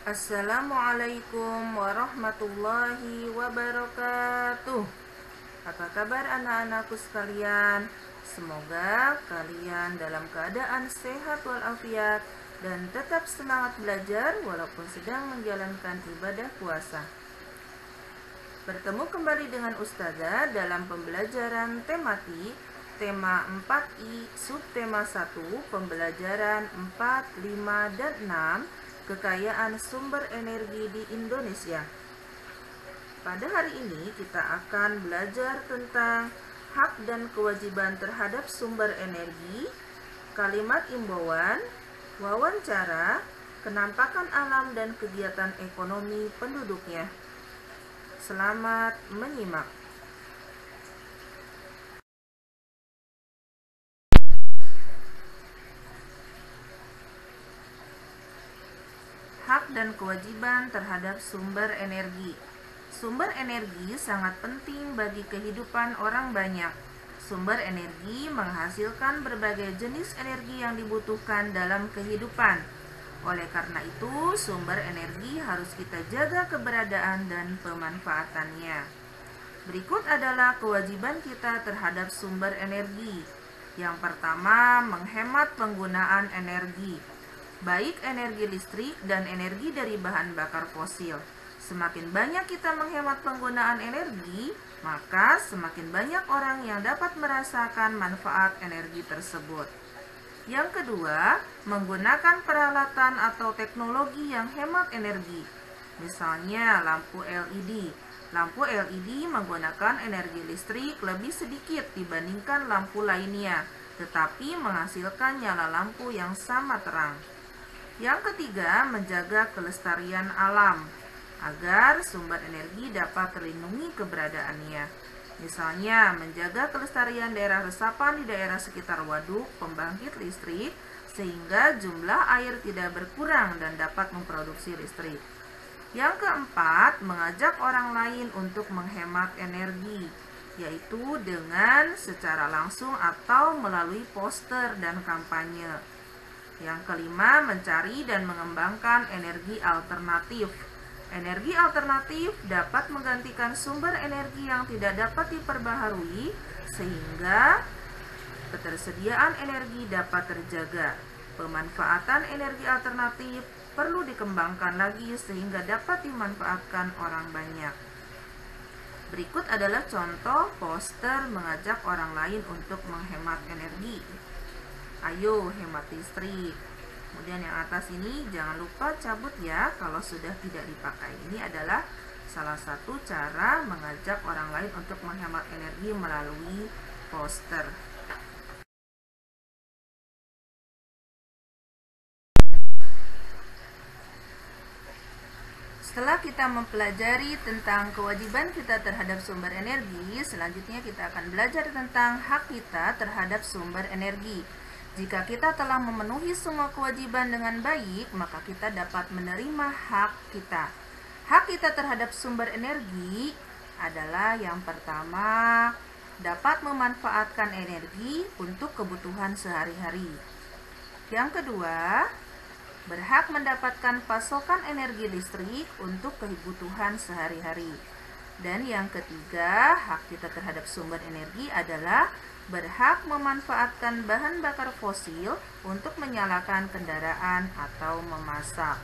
Assalamualaikum warahmatullahi wabarakatuh. Apa kabar anak-anakku sekalian? Semoga kalian dalam keadaan sehat walafiat dan tetap semangat belajar walaupun sedang menjalankan ibadah puasa. Bertemu kembali dengan Ustazah dalam pembelajaran tematik tema 4I subtema 1 pembelajaran 4, 5, dan 6 kekayaan sumber energi di Indonesia. Pada hari ini kita akan belajar tentang hak dan kewajiban terhadap sumber energi, kalimat imbauan, wawancara, kenampakan alam dan kegiatan ekonomi penduduknya. Selamat menyimak. Hak dan kewajiban terhadap sumber energi. Sumber energi sangat penting bagi kehidupan orang banyak. Sumber energi menghasilkan berbagai jenis energi yang dibutuhkan dalam kehidupan. Oleh karena itu, sumber energi harus kita jaga keberadaan dan pemanfaatannya. Berikut adalah kewajiban kita terhadap sumber energi. Yang pertama, menghemat penggunaan energi, baik energi listrik dan energi dari bahan bakar fosil. Semakin banyak kita menghemat penggunaan energi, maka semakin banyak orang yang dapat merasakan manfaat energi tersebut. Yang kedua, menggunakan peralatan atau teknologi yang hemat energi. Misalnya lampu LED. Lampu LED menggunakan energi listrik lebih sedikit dibandingkan lampu lainnya, tetapi menghasilkan nyala lampu yang sama terang. Yang ketiga, menjaga kelestarian alam agar sumber energi dapat terlindungi keberadaannya. Misalnya, menjaga kelestarian daerah resapan di daerah sekitar waduk pembangkit listrik sehingga jumlah air tidak berkurang dan dapat memproduksi listrik. Yang keempat, mengajak orang lain untuk menghemat energi, yaitu dengan secara langsung atau melalui poster dan kampanye. Yang kelima, mencari dan mengembangkan energi alternatif. Energi alternatif dapat menggantikan sumber energi yang tidak dapat diperbaharui sehingga ketersediaan energi dapat terjaga. Pemanfaatan energi alternatif perlu dikembangkan lagi sehingga dapat dimanfaatkan orang banyak. Berikut adalah contoh poster mengajak orang lain untuk menghemat energi. Ayo hemat listrik. Kemudian yang atas ini jangan lupa cabut ya kalau sudah tidak dipakai. Ini adalah salah satu cara mengajak orang lain untuk menghemat energi melalui poster. Setelah kita mempelajari tentang kewajiban kita terhadap sumber energi, selanjutnya kita akan belajar tentang hak kita terhadap sumber energi. Jika kita telah memenuhi semua kewajiban dengan baik, maka kita dapat menerima hak kita. Hak kita terhadap sumber energi adalah yang pertama, dapat memanfaatkan energi untuk kebutuhan sehari-hari. Yang kedua, berhak mendapatkan pasokan energi listrik untuk kebutuhan sehari-hari. Dan yang ketiga, hak kita terhadap sumber energi adalah berhak memanfaatkan bahan bakar fosil untuk menyalakan kendaraan atau memasak.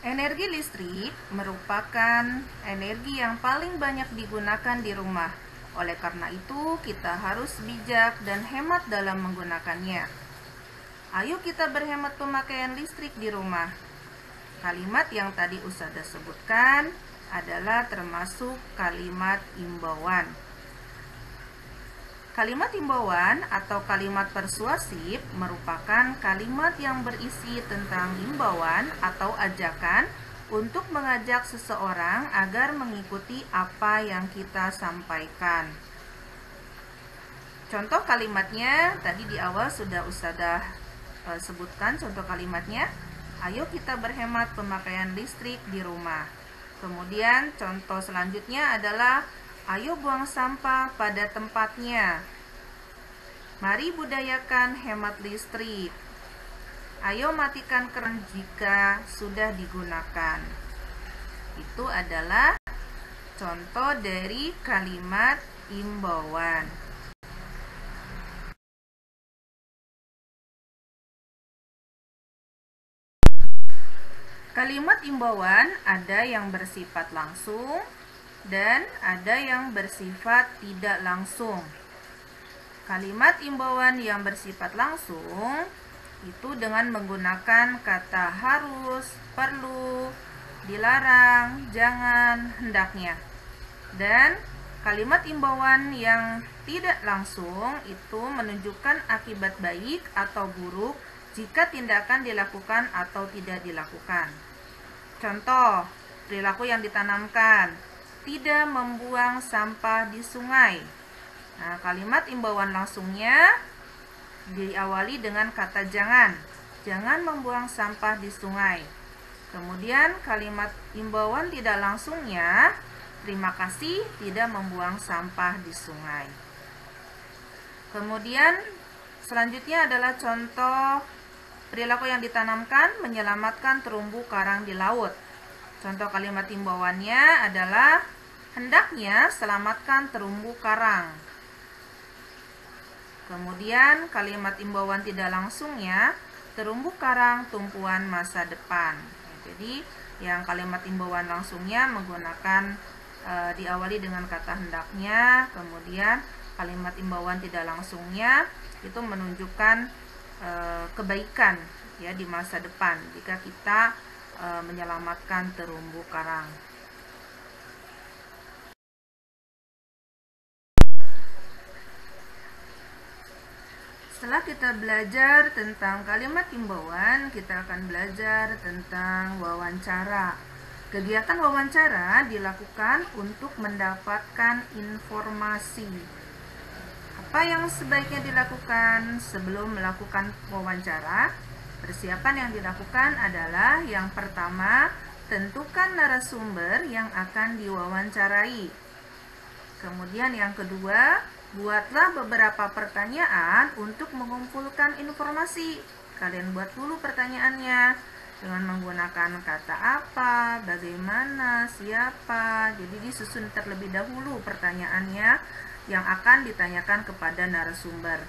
Energi listrik merupakan energi yang paling banyak digunakan di rumah. Oleh karena itu, kita harus bijak dan hemat dalam menggunakannya. Ayo kita berhemat pemakaian listrik di rumah. Kalimat yang tadi Ustazah sebutkan adalah termasuk kalimat imbauan. Kalimat imbauan atau kalimat persuasif merupakan kalimat yang berisi tentang imbauan atau ajakan untuk mengajak seseorang agar mengikuti apa yang kita sampaikan. Contoh kalimatnya tadi di awal sudah Ustazah sebutkan contoh kalimatnya. Ayo kita berhemat pemakaian listrik di rumah. Kemudian contoh selanjutnya adalah ayo buang sampah pada tempatnya. Mari budayakan hemat listrik. Ayo matikan keran jika sudah digunakan. Itu adalah contoh dari kalimat imbauan. Kalimat imbauan ada yang bersifat langsung dan ada yang bersifat tidak langsung. Kalimat imbauan yang bersifat langsung itu dengan menggunakan kata harus, perlu, dilarang, jangan, hendaknya. Dan kalimat imbauan yang tidak langsung itu menunjukkan akibat baik atau buruk jika tindakan dilakukan atau tidak dilakukan. Contoh, perilaku yang ditanamkan, tidak membuang sampah di sungai. Nah, kalimat imbauan langsungnya diawali dengan kata jangan. Jangan membuang sampah di sungai. Kemudian kalimat imbauan tidak langsungnya, terima kasih tidak membuang sampah di sungai. Kemudian selanjutnya adalah contoh perilaku yang ditanamkan, menyelamatkan terumbu karang di laut. Contoh kalimat imbauannya adalah hendaknya selamatkan terumbu karang. Kemudian kalimat imbauan tidak langsungnya, terumbu karang tumpuan masa depan. Jadi yang kalimat imbauan langsungnya menggunakan diawali dengan kata hendaknya. Kemudian kalimat imbauan tidak langsungnya itu menunjukkan kebaikan ya di masa depan jika kita menyelamatkan terumbu karang. Setelah kita belajar tentang kalimat imbauan, kita akan belajar tentang wawancara. Kegiatan wawancara dilakukan untuk mendapatkan informasi. Apa yang sebaiknya dilakukan sebelum melakukan wawancara? Persiapan yang dilakukan adalah yang pertama, tentukan narasumber yang akan diwawancarai. Kemudian yang kedua, buatlah beberapa pertanyaan untuk mengumpulkan informasi. Kalian buat dulu pertanyaannya dengan menggunakan kata apa, bagaimana, siapa. Jadi disusun terlebih dahulu pertanyaannya yang akan ditanyakan kepada narasumber.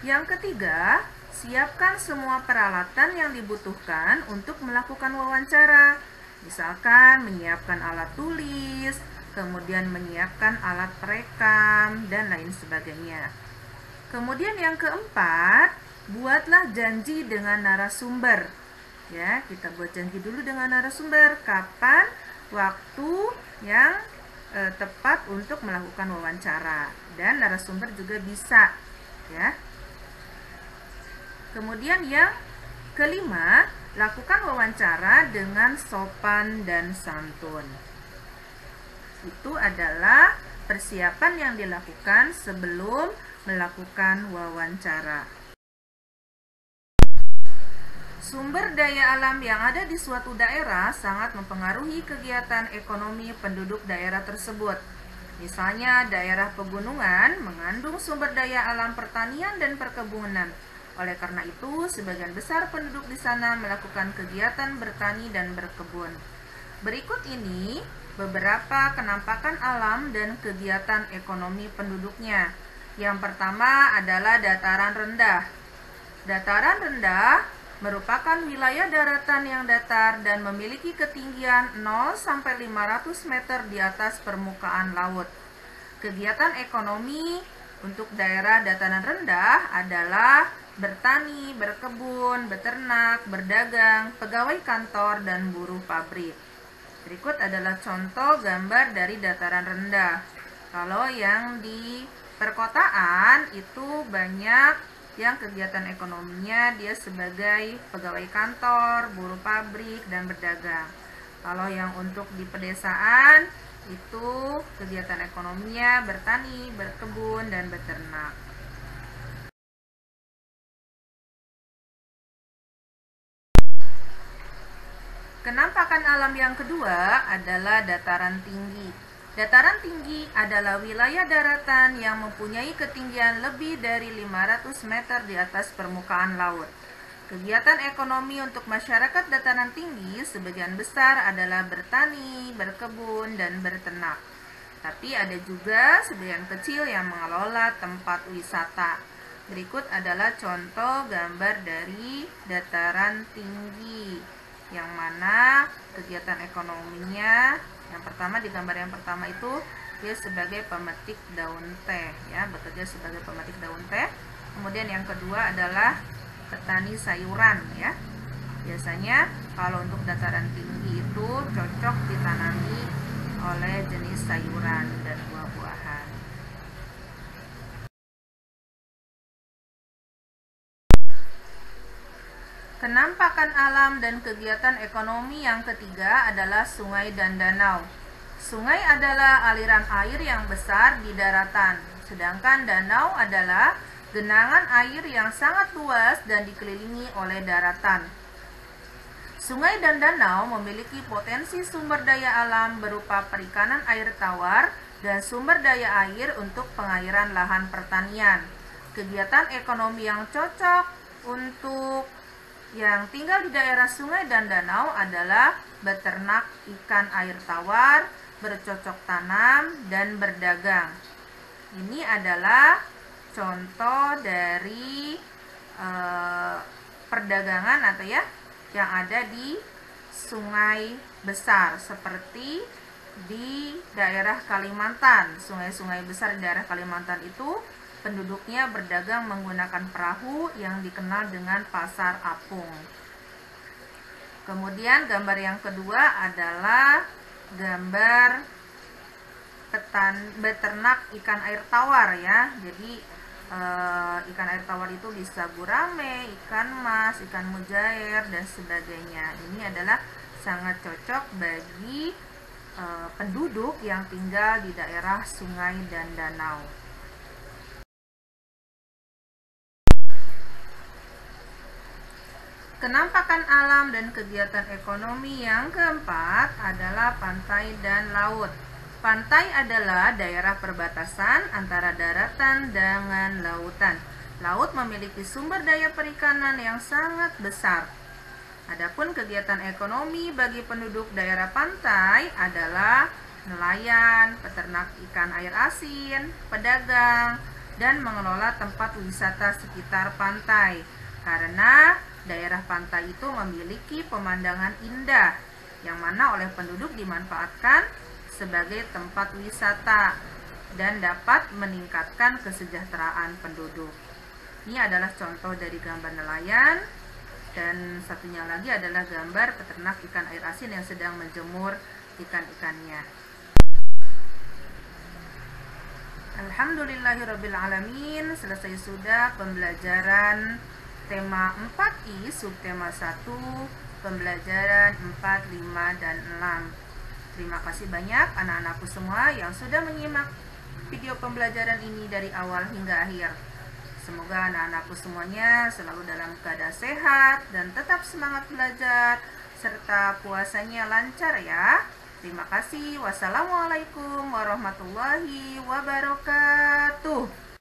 Yang ketiga, siapkan semua peralatan yang dibutuhkan untuk melakukan wawancara. Misalkan menyiapkan alat tulis, kemudian menyiapkan alat perekam, dan lain sebagainya. Kemudian yang keempat, buatlah janji dengan narasumber. Ya, kita buat janji dulu dengan narasumber kapan waktu yang tepat untuk melakukan wawancara, dan narasumber juga bisa ya. Kemudian yang kelima, lakukan wawancara dengan sopan dan santun. Itu adalah persiapan yang dilakukan sebelum melakukan wawancara. Sumber daya alam yang ada di suatu daerah sangat mempengaruhi kegiatan ekonomi penduduk daerah tersebut. Misalnya, daerah pegunungan mengandung sumber daya alam pertanian dan perkebunan. Oleh karena itu, sebagian besar penduduk di sana melakukan kegiatan bertani dan berkebun. Berikut ini beberapa kenampakan alam dan kegiatan ekonomi penduduknya. Yang pertama adalah dataran rendah. Dataran rendah merupakan wilayah daratan yang datar dan memiliki ketinggian 0-500 meter di atas permukaan laut. Kegiatan ekonomi untuk daerah dataran rendah adalah bertani, berkebun, beternak, berdagang, pegawai kantor, dan buruh pabrik. Berikut adalah contoh gambar dari dataran rendah. Kalau yang di perkotaan itu banyak yang kegiatan ekonominya dia sebagai pegawai kantor, buruh pabrik, dan berdagang. Kalau yang untuk di pedesaan itu kegiatan ekonominya bertani, berkebun, dan beternak. Kenampakan alam yang kedua adalah dataran tinggi. Dataran tinggi adalah wilayah daratan yang mempunyai ketinggian lebih dari 500 meter di atas permukaan laut. Kegiatan ekonomi untuk masyarakat dataran tinggi sebagian besar adalah bertani, berkebun, dan berternak. Tapi ada juga sebagian kecil yang mengelola tempat wisata. Berikut adalah contoh gambar dari dataran tinggi, yang mana kegiatan ekonominya, yang pertama di gambar yang pertama itu dia sebagai pemetik daun teh, ya, bekerja sebagai pemetik daun teh. Kemudian yang kedua adalah petani sayuran, ya. Biasanya kalau untuk dataran tinggi itu cocok ditanami oleh jenis sayuran dan buah-buahan. Kenampakan alam dan kegiatan ekonomi yang ketiga adalah sungai dan danau. Sungai adalah aliran air yang besar di daratan, sedangkan danau adalah genangan air yang sangat luas dan dikelilingi oleh daratan. Sungai dan danau memiliki potensi sumber daya alam berupa perikanan air tawar dan sumber daya air untuk pengairan lahan pertanian. Kegiatan ekonomi yang cocok untuk yang tinggal di daerah sungai dan danau adalah beternak ikan air tawar, bercocok tanam, dan berdagang. Ini adalah contoh dari perdagangan atau ya yang ada di sungai besar seperti di daerah Kalimantan. Sungai-sungai besar di daerah Kalimantan itu penduduknya berdagang menggunakan perahu yang dikenal dengan pasar apung. Kemudian gambar yang kedua adalah gambar beternak ikan air tawar, ya. Jadi ikan air tawar itu bisa gurame, ikan mas, ikan mujair, dan sebagainya. Ini adalah sangat cocok bagi penduduk yang tinggal di daerah sungai dan danau. Kenampakan alam dan kegiatan ekonomi yang keempat adalah pantai dan laut. Pantai adalah daerah perbatasan antara daratan dengan lautan. Laut memiliki sumber daya perikanan yang sangat besar. Adapun kegiatan ekonomi bagi penduduk daerah pantai adalah nelayan, peternak ikan air asin, pedagang, dan mengelola tempat wisata sekitar pantai. Karena daerah pantai itu memiliki pemandangan indah yang mana oleh penduduk dimanfaatkan sebagai tempat wisata dan dapat meningkatkan kesejahteraan penduduk. Ini adalah contoh dari gambar nelayan, dan satunya lagi adalah gambar peternak ikan air asin yang sedang menjemur ikan-ikannya. Alhamdulillahirrabbilalamin, selesai sudah pembelajaran tema 4I, subtema 1, pembelajaran 4, 5, dan 6. Terima kasih banyak anak-anakku semua yang sudah menyimak video pembelajaran ini dari awal hingga akhir. Semoga anak-anakku semuanya selalu dalam keadaan sehat dan tetap semangat belajar, serta puasanya lancar ya. Terima kasih. Wassalamualaikum warahmatullahi wabarakatuh.